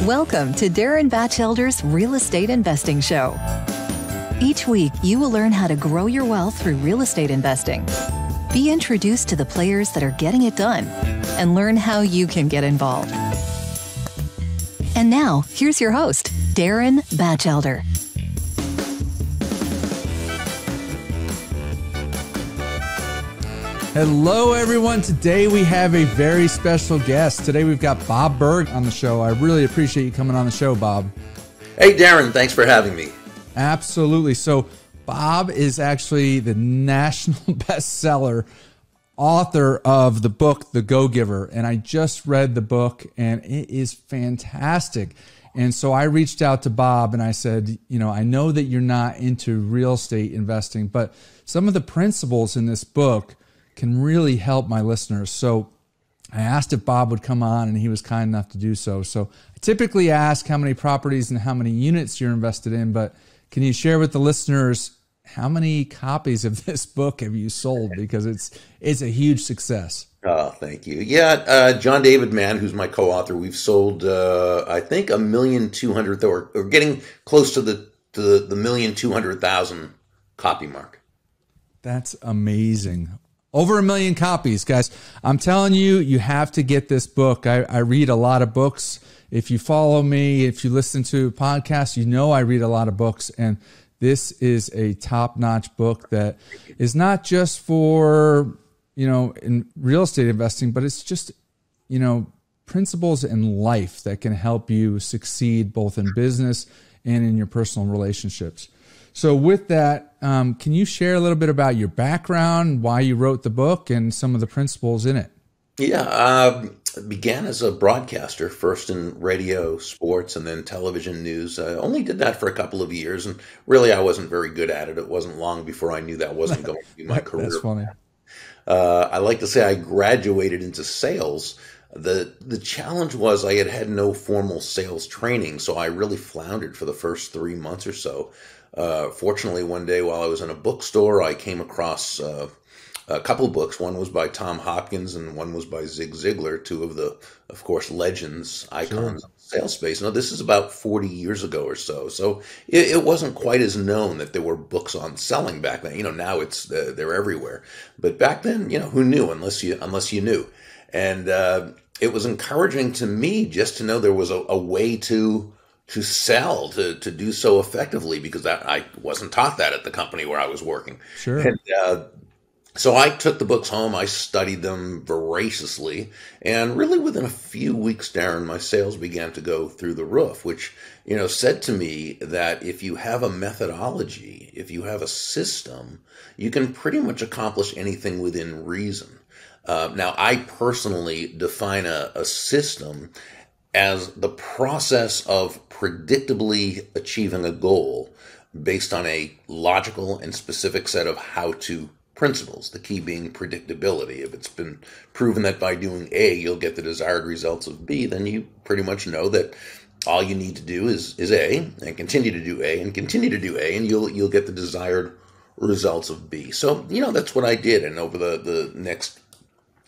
Welcome to Darin Batchelder's Real Estate Investing Show. Each week, you will learn how to grow your wealth through real estate investing. Be introduced to the players that are getting it done and learn how you can get involved. And now, here's your host, Darin Batchelder. Hello, everyone. Today we have a very special guest. Today we've got Bob Burg on the show. I really appreciate you coming on the show, Bob. Hey, Darin. Thanks for having me. Absolutely. So Bob is actually the national bestseller author of the book, The Go-Giver. And I just read the book and it is fantastic. And so I reached out to Bob and I said, I know that you're not into real estate investing, but some of the principles in this book can really help my listeners. So I asked if Bob would come on and he was kind enough to do so. So I typically ask how many properties and how many units you're invested in, but can you share with the listeners how many copies of this book have you sold? Because it's a huge success. Oh, thank you. Yeah, John David Mann, who's my co-author, we've sold, I think, 1,200,000, or getting close to the 1,200,000 copy mark. That's amazing. Over 1 million copies, guys. I'm telling you, you have to get this book. I read a lot of books. If you follow me, if you listen to podcasts, I read a lot of books. And this is a top-notch book that is not just for, in real estate investing, but it's just, principles in life that can help you succeed both in business and in your personal relationships. So with that, can you share a little bit about your background, why you wrote the book, and some of the principles in it? Yeah, began as a broadcaster, first in radio, sports, and then television news. I only did that for a couple of years, and really I wasn't very good at it. It wasn't long before I knew that wasn't going to be my career. That's funny. I like to say I graduated into sales. The challenge was I had no formal sales training, so I really floundered for the first 3 months or so. Fortunately, one day while I was in a bookstore, I came across a couple books. One was by Tom Hopkins and one was by Ziglar, two of the, of course, legends, icons of the sales space. Now, this is about 40 years ago or so. So it wasn't quite as known that there were books on selling back then. Now they're everywhere. But back then, who knew unless you knew. And it was encouraging to me just to know there was a way to sell, to do so effectively, because I wasn't taught that at the company where I was working. Sure. And so I took the books home, I studied them voraciously, and really within a few weeks, Darin, my sales began to go through the roof, which, said to me that if you have a methodology, if you have a system, you can pretty much accomplish anything within reason. Now, I personally define a system as the process of predictably achieving a goal based on a logical and specific set of how-to principles, the key being predictability. If it's been proven that by doing A, you'll get the desired results of B, then you pretty much know that all you need to do is A, and continue to do A, and continue to do A, and you'll get the desired results of B. So, that's what I did. And over the next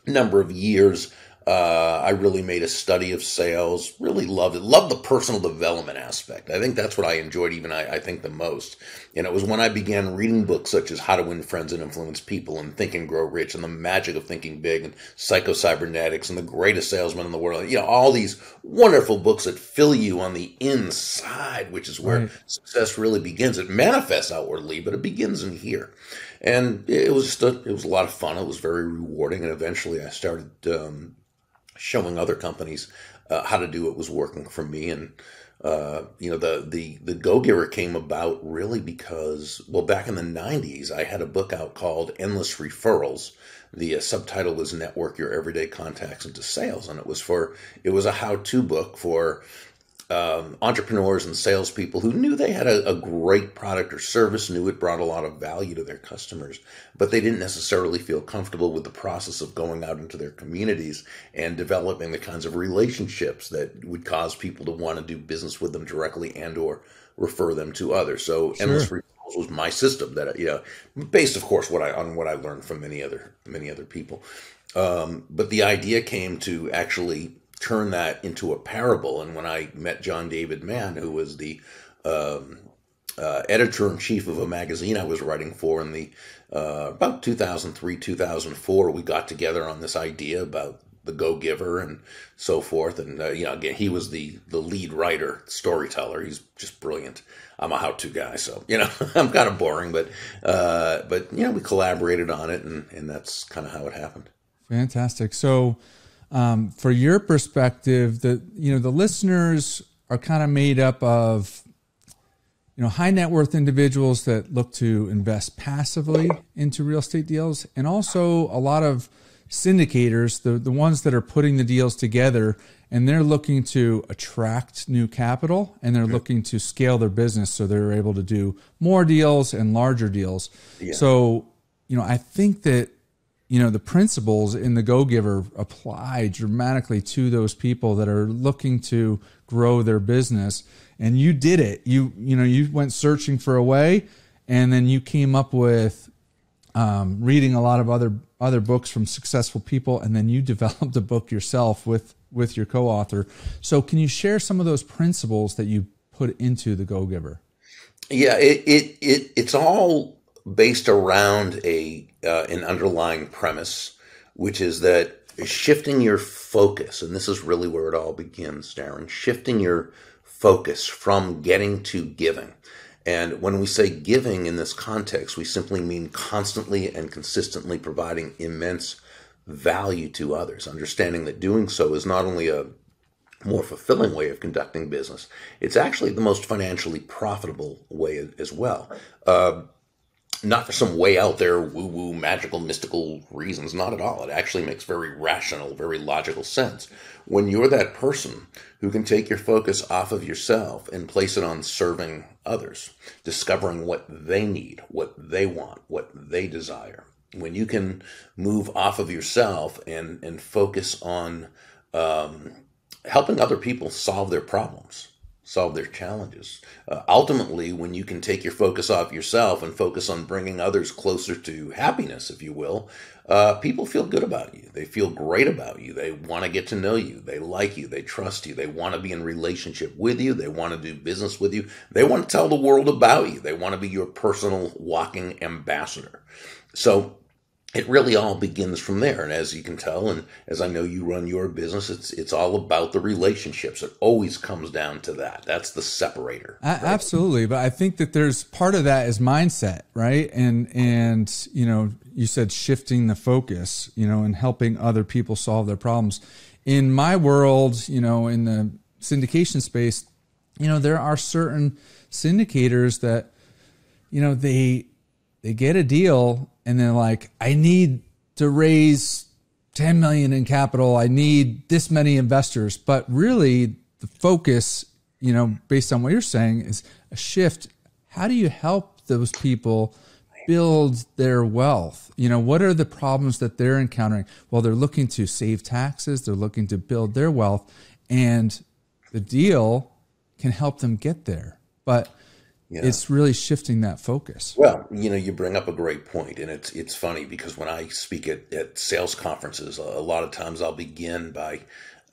number of years, I really made a study of sales, really loved it, loved the personal development aspect. I think that's what I enjoyed I think the most. And it was when I began reading books such as How to Win Friends and Influence People and Think and Grow Rich and The Magic of Thinking Big and Psycho-Cybernetics and The Greatest Salesman in the World. All these wonderful books that fill you on the inside, which is where success really begins. It manifests outwardly, but it begins in here. And it was a lot of fun. It was very rewarding. And eventually I started showing other companies how to do what was working for me. And, the Go-Giver came about really because, back in the 90s, I had a book out called Endless Referrals. The subtitle was Network Your Everyday Contacts into Sales. And it was a how-to book for entrepreneurs and salespeople who knew they had a great product or service, knew it brought a lot of value to their customers, but they didn't necessarily feel comfortable with the process of going out into their communities and developing the kinds of relationships that would cause people to want to do business with them directly and or refer them to others. So Sure. Endless Referrals was my system that, based, of course, on what I learned from many other people. But the idea came to actually turn that into a parable. And when I met John David Mann, who was the editor-in-chief of a magazine I was writing for in the about 2003, 2004, we got together on this idea about the Go-Giver and so forth. And, again, he was the lead writer, storyteller. He's just brilliant. I'm a how-to guy, so, I'm kind of boring, but we collaborated on it, and that's kind of how it happened. Fantastic. So, for your perspective, the listeners are kind of made up of, high net worth individuals that look to invest passively into real estate deals, and also a lot of syndicators, the ones that are putting the deals together, and they're looking to attract new capital, and they're looking to scale their business so they're able to do more deals and larger deals. Yeah. So, I think that, the principles in the Go-Giver apply dramatically to those people that are looking to grow their business. And you did it. You went searching for a way, and then you came up with reading a lot of other books from successful people, and then you developed a book yourself with your co-author. So can you share some of those principles that you put into the Go-Giver? Yeah, it's all based around an underlying premise, which is that shifting your focus, and this is really where it all begins, Darin, shifting your focus from getting to giving. And when we say giving in this context, we simply mean constantly and consistently providing immense value to others, understanding that doing so is not only a more fulfilling way of conducting business, it's actually the most financially profitable way as well. Not for some way out there, woo-woo, magical, mystical reasons. Not at all. It actually makes very rational, very logical sense. When you're that person who can take your focus off of yourself and place it on serving others, discovering what they need, what they want, what they desire. When you can move off of yourself and focus on helping other people solve their problems, solve their challenges. Ultimately, when you can take your focus off yourself and focus on bringing others closer to happiness, if you will, people feel good about you. They feel great about you. They want to get to know you. They like you. They trust you. They want to be in relationship with you. They want to do business with you. They want to tell the world about you. They want to be your personal walking ambassador. So it really all begins from there. And as you can tell, and as I know you run your business, it's all about the relationships. It always comes down to that. That's the separator. Right? Absolutely. But I think that there's part of that is mindset, right? And you said shifting the focus, and helping other people solve their problems. In my world, in the syndication space, there are certain syndicators that, they get a deal and they're like, I need to raise 10 million in capital. I need this many investors. But really the focus, based on what you're saying, is a shift. How do you help those people build their wealth? What are the problems that they're encountering? Well, they're looking to save taxes. They're looking to build their wealth, and the deal can help them get there. But it's really shifting that focus. Well, you bring up a great point, and it's funny because when I speak at sales conferences, a lot of times I'll begin by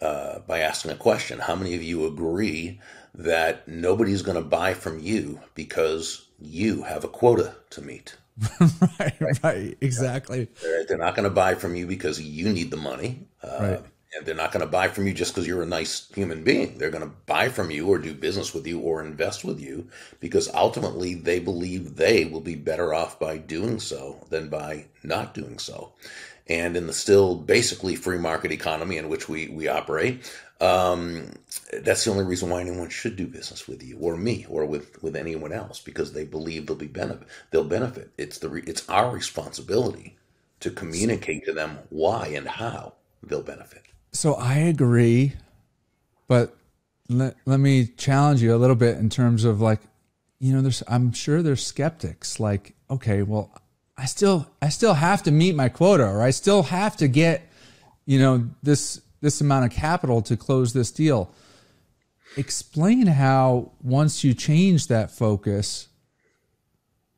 asking a question. How many of you agree that nobody's going to buy from you because you have a quota to meet? Right, exactly. They're not going to buy from you because you need the money. Right. And they're not going to buy from you just because you're a nice human being. They're going to buy from you or do business with you or invest with you because ultimately they believe they will be better off by doing so than by not doing so. And in the still basically free market economy in which we operate, that's the only reason why anyone should do business with you or me or with anyone else, because they believe they'll benefit. It's our responsibility to communicate to them why and how they'll benefit. So I agree, but let me challenge you a little bit in terms of I'm sure there's skeptics like, okay, well, I still have to meet my quota, or I still have to get, this amount of capital to close this deal. Explain how once you change that focus,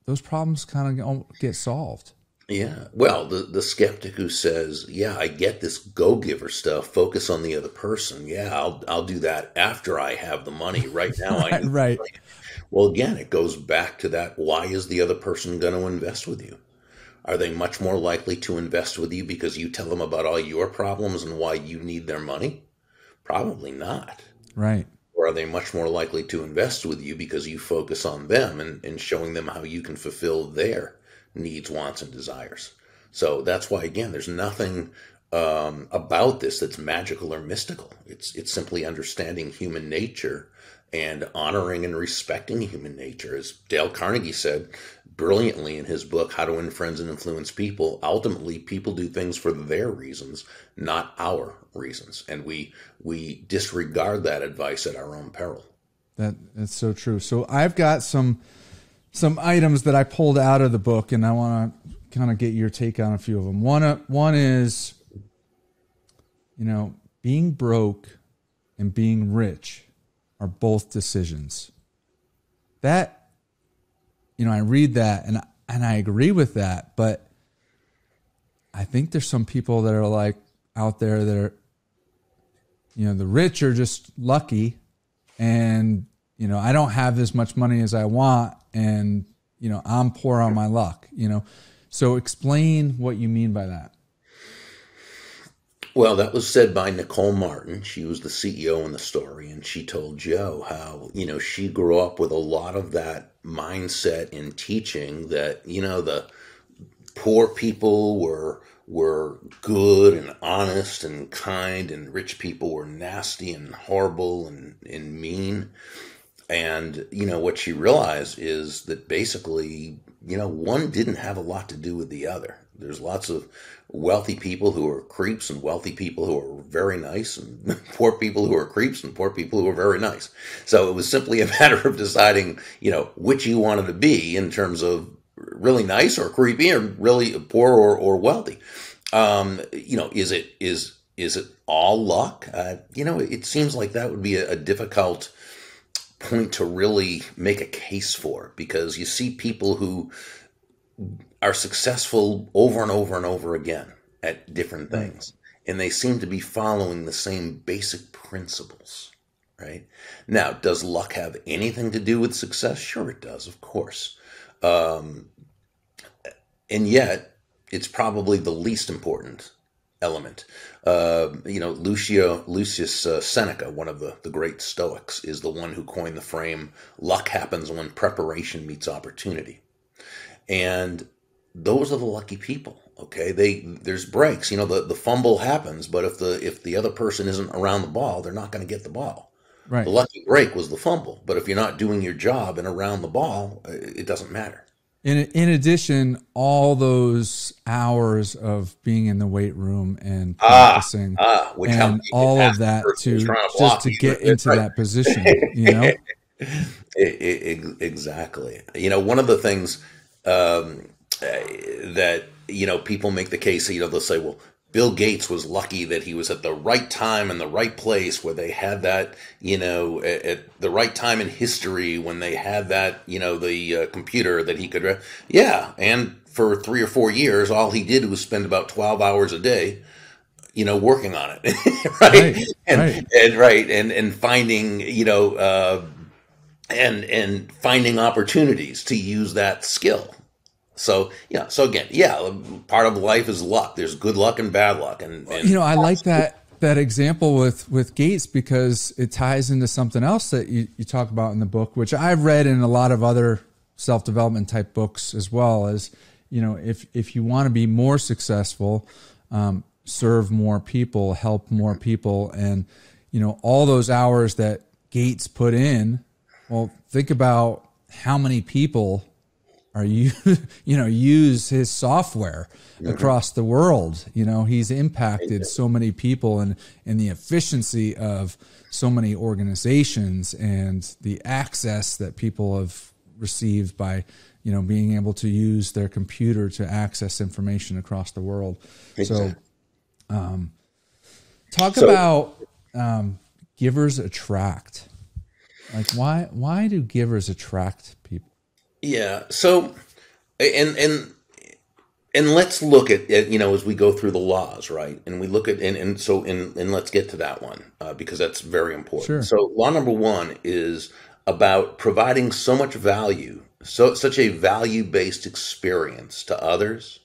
those problems kind of get solved. Yeah. Well, the skeptic who says, "Yeah, I get this go-giver stuff. Focus on the other person. Yeah, I'll do that after I have the money. Right now, I Right, need." right. Well, again, it goes back to that. Why is the other person going to invest with you? Are they much more likely to invest with you because you tell them about all your problems and why you need their money? Probably not. Right. Or are they much more likely to invest with you because you focus on them and showing them how you can fulfill their needs, wants, and desires? So that's why, again, there's nothing about this that's magical or mystical. It's simply understanding human nature and honoring and respecting human nature. As Dale Carnegie said brilliantly in his book, How to Win Friends and Influence People, ultimately people do things for their reasons, not our reasons. And we disregard that advice at our own peril. That's so true. So I've got some items that I pulled out of the book, and I want to kind of get your take on a few of them. One is, being broke and being rich are both decisions. That, I read that and I agree with that, but I think there's some people that are like out there that are, the rich are just lucky, and, I don't have as much money as I want, and, I'm poor on my luck, So explain what you mean by that. Well, that was said by Nicole Martin. She was the CEO in the story, and she told Joe how, she grew up with a lot of that mindset in teaching that, the poor people were good and honest and kind, and rich people were nasty and horrible and mean. And, what she realized is that basically, one didn't have a lot to do with the other. There's lots of wealthy people who are creeps and wealthy people who are very nice, and poor people who are creeps and poor people who are very nice. So it was simply a matter of deciding, which you wanted to be in terms of really nice or creepy or really poor or wealthy. Is it all luck? It seems like that would be a difficult point to really make a case for, because you see people who are successful over and over and over again at different things, and they seem to be following the same basic principles, right? Now, does luck have anything to do with success? Sure it does, of course. And yet, it's probably the least important element. Lucius Seneca, one of the great Stoics, is the one who coined the frame, luck happens when preparation meets opportunity. And those are the lucky people, okay? There's breaks. The fumble happens, but if the other person isn't around the ball, they're not going to get the ball. Right. The lucky break was the fumble, but if you're not doing your job and around the ball, it doesn't matter. In addition, all those hours of being in the weight room and practicing, and all of that to get into that position, Exactly. One of the things that people make the case, they'll say, well, Bill Gates was lucky that he was at the right time and the right place where they had that, at the right time in history when they had that, the computer that he could, and for 3 or 4 years, all he did was spend about 12 hours a day, working on it, right? And finding, and finding opportunities to use that skill. So again, part of life is luck. There's good luck and bad luck, and I like that example with Gates, because it ties into something else that you talk about in the book, which I've read in a lot of other self-development type books as well. As if you want to be more successful, serve more people, help more people, and all those hours that Gates put in. Well, think about how many people are use his software across the world. He's impacted so many people, and the efficiency of so many organizations, and the access that people have received by being able to use their computer to access information across the world. Exactly. So about givers attract. Like, why do givers attract people? Yeah. So, and And let's look at, as we go through the laws, right? And we look at, and let's get to that one because that's very important. Sure. So law number one is about providing so much value, such a value-based experience to others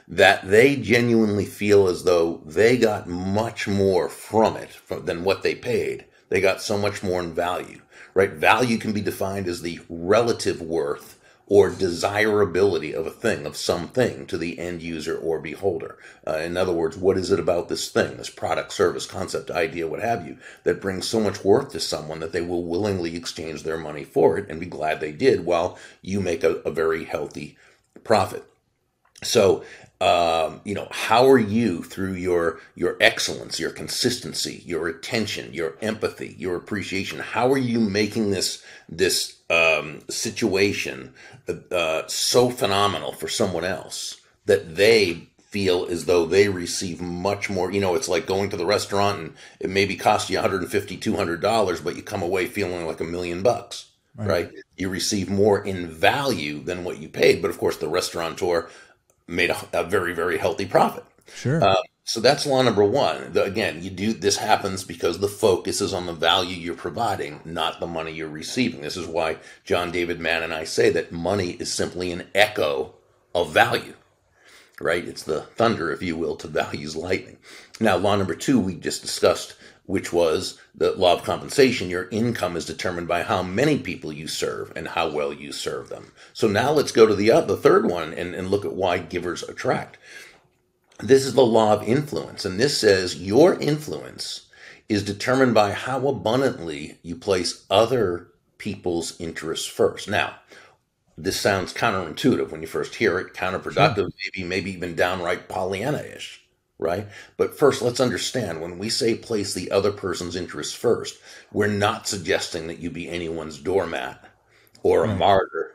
that they genuinely feel as though they got much more from it than what they paid. They got so much more in value, right? Value can be defined as the relative worth or desirability of a thing, of something, to the end user or beholder. In other words, what is it about this thing, this product, service, concept, idea, what have you, that brings so much worth to someone that they will willingly exchange their money for it and be glad they did, while you make a very healthy profit. So, how are you, through your excellence, your consistency, your attention, your empathy, your appreciation, how are you making this situation so phenomenal for someone else that they feel as though they receive much more? It's like going to the restaurant and it maybe cost you $150, $200, but you come away feeling like $1 million, right? You receive more in value than what you paid. But of course, the restaurateur made a very, very healthy profit. Sure. So that's law number one. This happens because the focus is on the value you're providing, not the money you're receiving. This is why John David Mann and I say that money is simply an echo of value, right? It's the thunder, if you will, to value's lightning. Now, law number two we just discussed, which was the law of compensation. Your income is determined by how many people you serve and how well you serve them. So now let's go to the third one and look at why givers attract. This is the law of influence, and this says your influence is determined by how abundantly you place other people's interests first. Now, this sounds counterintuitive when you first hear it, counterproductive, sure. maybe even downright Pollyanna-ish, right? But first, let's understand, when we say place the other person's interests first, we're not suggesting that you be anyone's doormat or a martyr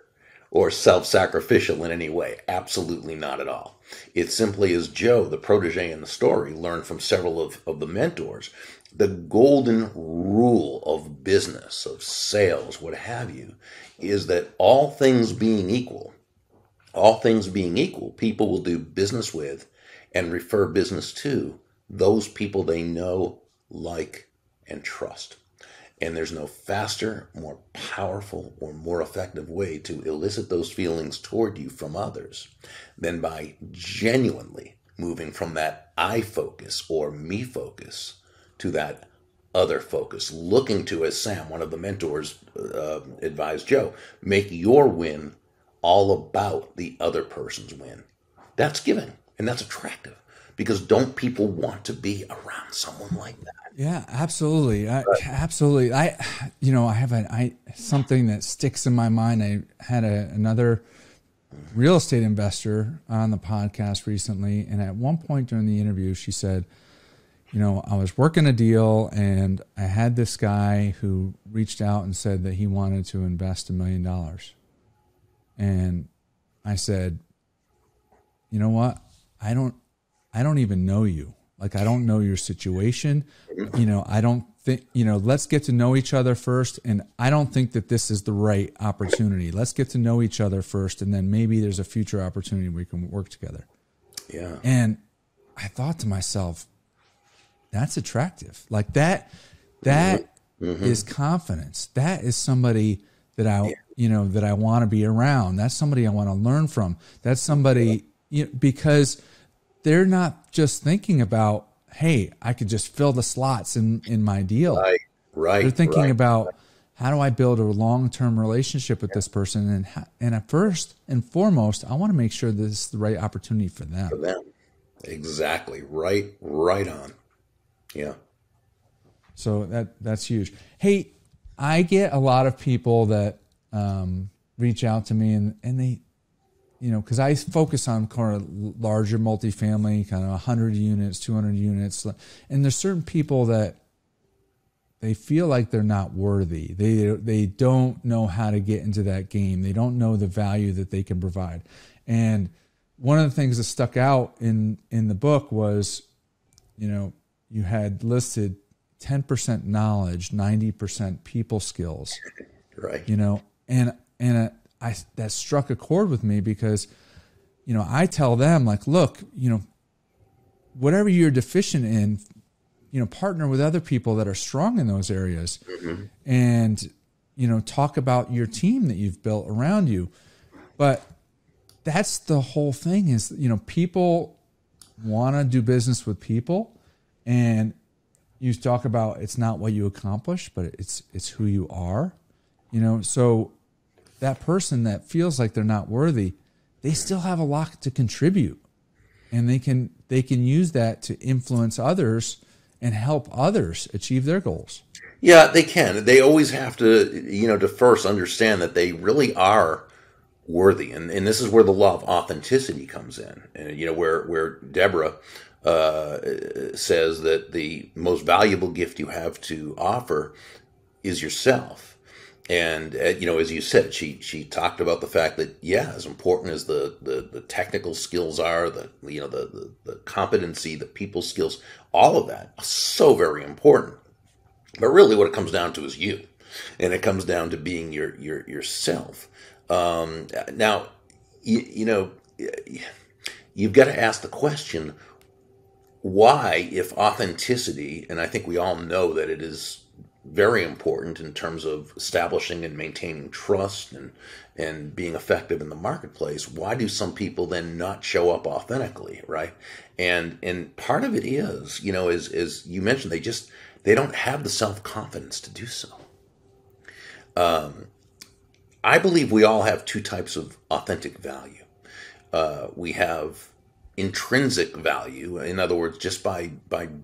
or self-sacrificial in any way. Absolutely not at all. It simply is Joe, the protege in the story, learned from several of the mentors. The golden rule of business, of sales, what have you, is that all things being equal, people will do business with and refer business to those people they know, like, and trust. And there's no faster, more powerful, or more effective way to elicit those feelings toward you from others than by genuinely moving from that I focus or me focus to that other focus, looking to, as Sam, one of the mentors, advised Joe, make your win all about the other person's win. That's giving, and that's attractive, because don't people want to be around someone like that? Yeah, absolutely. Absolutely. I have something that sticks in my mind. I had another real estate investor on the podcast recently, and at one point during the interview, she said, I was working a deal and I had this guy who reached out and said that he wanted to invest $1 million. And I said, you know what? I don't even know you. Like, I don't know your situation. I don't think, let's get to know each other first. And I don't think that this is the right opportunity. Let's get to know each other first. And then maybe there's a future opportunity we can work together. Yeah. And I thought to myself, that's attractive. Like that is confidence. That is somebody that that I want to be around. That's somebody I want to learn from. That's somebody, because they're not just thinking about, hey, I could just fill the slots in my deal. Right. They're thinking about, how do I build a long-term relationship with this person? And at first and foremost, I want to make sure this is the right opportunity for them. Exactly. Right on. Yeah. So that's huge. Hey, I get a lot of people that reach out to me and they, because I focus on kind of larger multifamily, kind of 100 units, 200 units. And there's certain people that they feel like they're not worthy. They don't know how to get into that game. They don't know the value that they can provide. And one of the things that stuck out in the book was, you had listed 10% knowledge, 90% people skills. Right. And that struck a chord with me because, I tell them, like, look, whatever you're deficient in, partner with other people that are strong in those areas, and, talk about your team that you've built around you. But that's the whole thing is, people want to do business with people, and you talk about it's not what you accomplish, but it's who you are, so that person that feels like they're not worthy, they still have a lot to contribute, and they can use that to influence others and help others achieve their goals. Yeah, they can. They always have to, to first understand that they really are worthy. And this is where the law of authenticity comes in. And, where Deborah says that the most valuable gift you have to offer is yourself. And, as you said, she talked about the fact that, as important as the technical skills are, the competency, the people skills, all of that is so very important. But really what it comes down to is you. And it comes down to being yourself. Now, you've got to ask the question, why, if authenticity, and I think we all know that it is very important in terms of establishing and maintaining trust and being effective in the marketplace, why do some people then not show up authentically, right? And part of it is, as you mentioned, they don't have the self-confidence to do so. I believe we all have two types of authentic value. We have intrinsic value. In other words, just by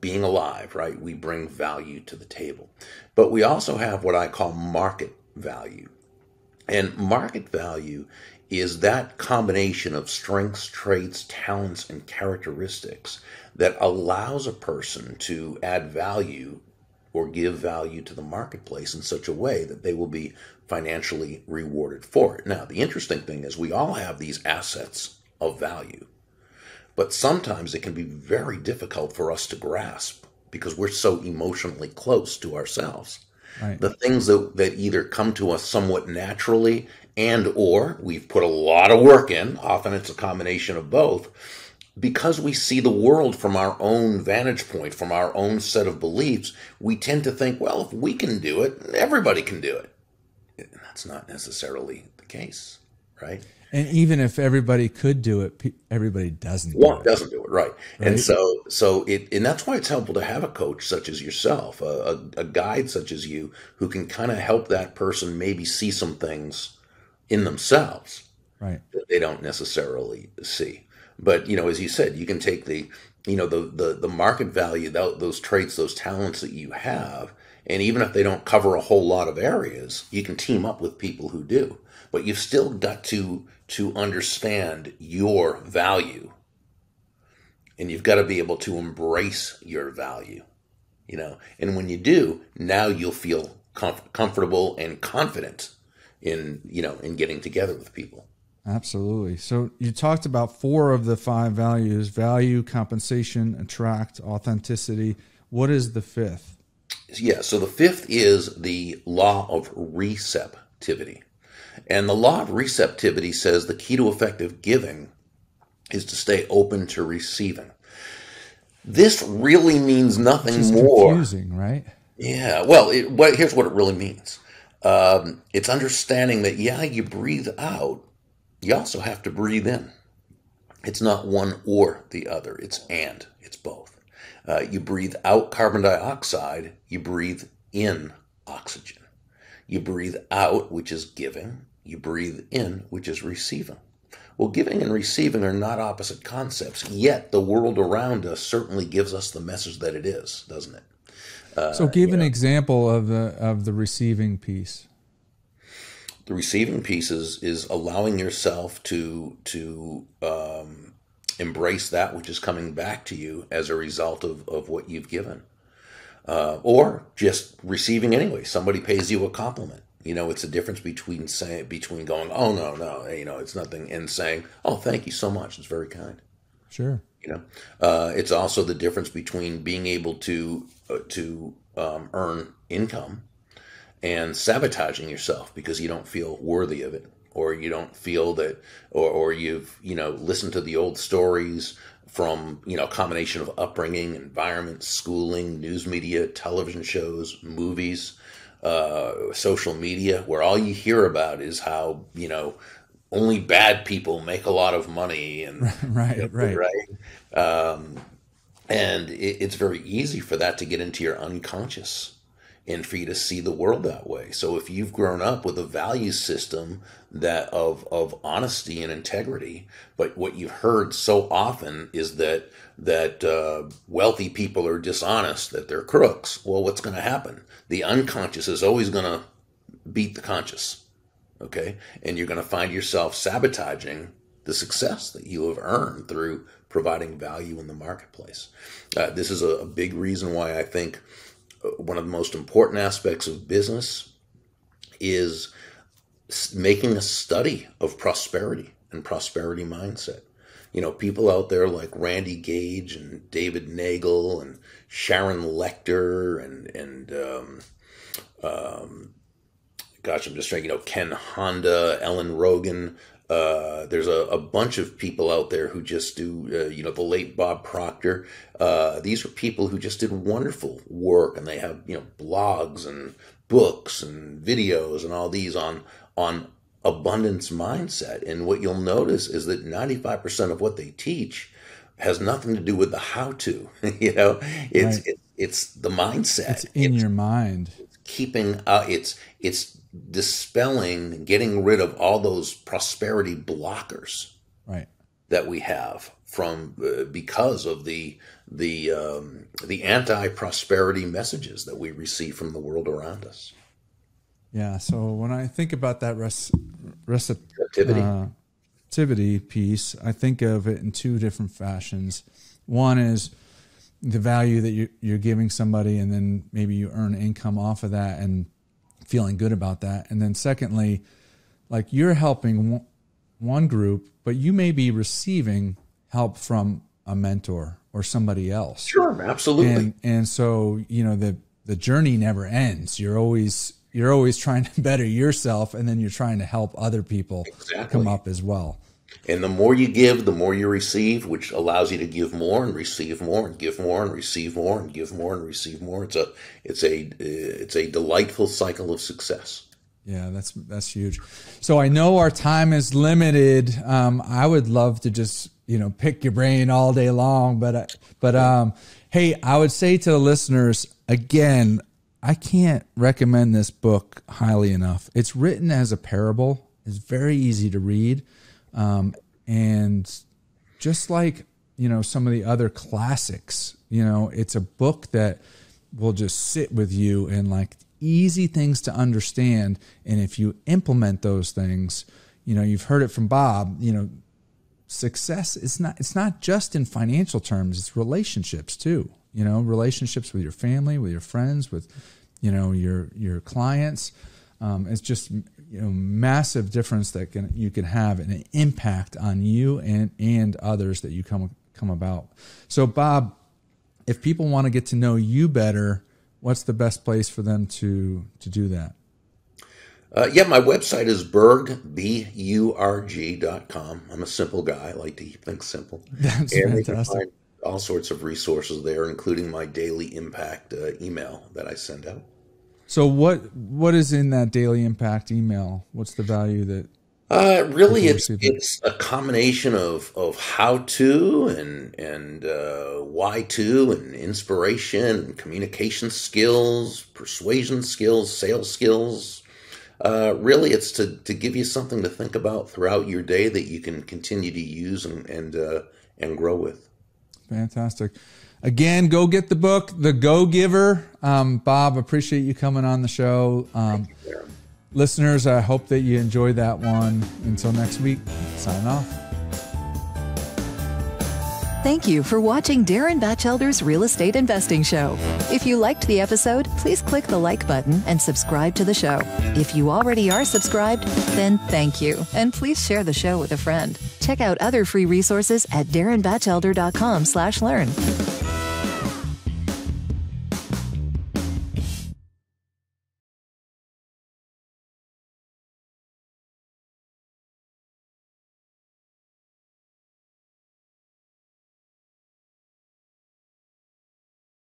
being alive, right? We bring value to the table. But we also have what I call market value. And market value is that combination of strengths, traits, talents, and characteristics that allows a person to add value or give value to the marketplace in such a way that they will be financially rewarded for it. Now, the interesting thing is we all have these assets of value, but sometimes it can be very difficult for us to grasp because we're so emotionally close to ourselves. Right. The things that either come to us somewhat naturally and or we've put a lot of work in, often it's a combination of both, because we see the world from our own vantage point, from our own set of beliefs, we tend to think, well, if we can do it, everybody can do it. And that's not necessarily the case, right? And even if everybody could do it, everybody doesn't do it. Doesn't do it, right? And and that's why it's helpful to have a coach such as yourself, a guide such as you, who can kind of help that person maybe see some things in themselves, right, that they don't necessarily see. But as you said, you can take the market value, those traits, those talents that you have, and even if they don't cover a whole lot of areas, you can team up with people who do. But you've still got to understand your value, and you've got to be able to embrace your value, And when you do, now you'll feel comfortable and confident in getting together with people. Absolutely. So you talked about 4 of the 5 values: value, compensation, attract, authenticity. What is the 5th? Yeah, so the 5th is the law of receptivity. And the law of receptivity says the key to effective giving is to stay open to receiving. This really means nothing more. Confusing, right? Yeah, well, here's what it really means. It's understanding that, you breathe out, you also have to breathe in. It's not one or the other. It's both. You breathe out carbon dioxide, you breathe in oxygen. You breathe out, which is giving. You breathe in, which is receiving. Well, giving and receiving are not opposite concepts, yet the world around us certainly gives us the message that it is, doesn't it? So give an example of the receiving piece. The receiving piece is allowing yourself to embrace that which is coming back to you as a result of what you've given. Or just receiving anyway. Somebody pays you a compliment. It's a difference between going, oh, no, it's nothing, and saying, oh, thank you so much. It's very kind. Sure. It's also the difference between being able to earn income and sabotaging yourself because you don't feel worthy of it, or you don't feel that, or you've, listened to the old stories from, a combination of upbringing, environment, schooling, news media, television shows, movies, social media, where all you hear about is how, only bad people make a lot of money, and right. And it's very easy for that to get into your unconscious and for you to see the world that way. So if you've grown up with a value system that of honesty and integrity, but what you've heard so often is that wealthy people are dishonest, that they're crooks, well, what's going to happen? The unconscious is always going to beat the conscious, okay? And you're going to find yourself sabotaging the success that you have earned through providing value in the marketplace. This is a big reason why I think one of the most important aspects of business is making a study of prosperity and prosperity mindset. People out there like Randy Gage and David Nagel and Sharon Lechter and I'm just trying, Ken Honda, Ellen Rogan. There's a bunch of people out there who just do, the late Bob Proctor. These are people who just did wonderful work, and they have, blogs and books and videos and all these on abundance mindset. And what you'll notice is that 95% of what they teach has nothing to do with the how-to. It's the mindset. It's in your mind. It's keeping, it's dispelling, getting rid of all those prosperity blockers, right, that we have from because of the anti-prosperity messages that we receive from the world around us. Yeah. So when I think about that receptivity piece, I think of it in two different fashions. One is the value that you're giving somebody, and then maybe you earn income off of that and feeling good about that. And then secondly, like you're helping one group, but you may be receiving help from a mentor or somebody else. Sure, absolutely. And so, the journey never ends. You're always trying to better yourself, and then you're trying to help other people come up as well. And the more you give, the more you receive, which allows you to give more and receive more and give more and receive more and give more and receive more. It's a delightful cycle of success. Yeah, that's huge. So I know our time is limited. I would love to just pick your brain all day long, but hey, I would say to the listeners again, I can't recommend this book highly enough. It's written as a parable. It's very easy to read. And just like, some of the other classics, it's a book that will just sit with you and like easy things to understand. And if you implement those things, you've heard it from Bob, success is it's not just in financial terms, it's relationships too, relationships with your family, with your friends, with, your clients. It's just, massive difference that you can have an impact on you and others that you come about. So Bob, if people want to get to know you better, what's the best place for them to do that? My website is Burg, BURG.com. I'm a simple guy. I like to keep things simple. That's and fantastic. you can find all sorts of resources there, including my daily impact email that I send out. So what is in that daily impact email? What's the value that? Really, it's a combination of how to and why to, and inspiration and communication skills, persuasion skills, sales skills. Really, it's to give you something to think about throughout your day that you can continue to use and grow with. Fantastic. Again, go get the book, The Go-Giver. Bob, appreciate you coming on the show. Thank you, Darin. Listeners, I hope that you enjoyed that one. Until next week, sign off. Thank you for watching Darin Batchelder's Real Estate Investing Show. If you liked the episode, please click the like button and subscribe to the show. If you already are subscribed, then thank you. And please share the show with a friend. Check out other free resources at darinbatchelder.com/learn.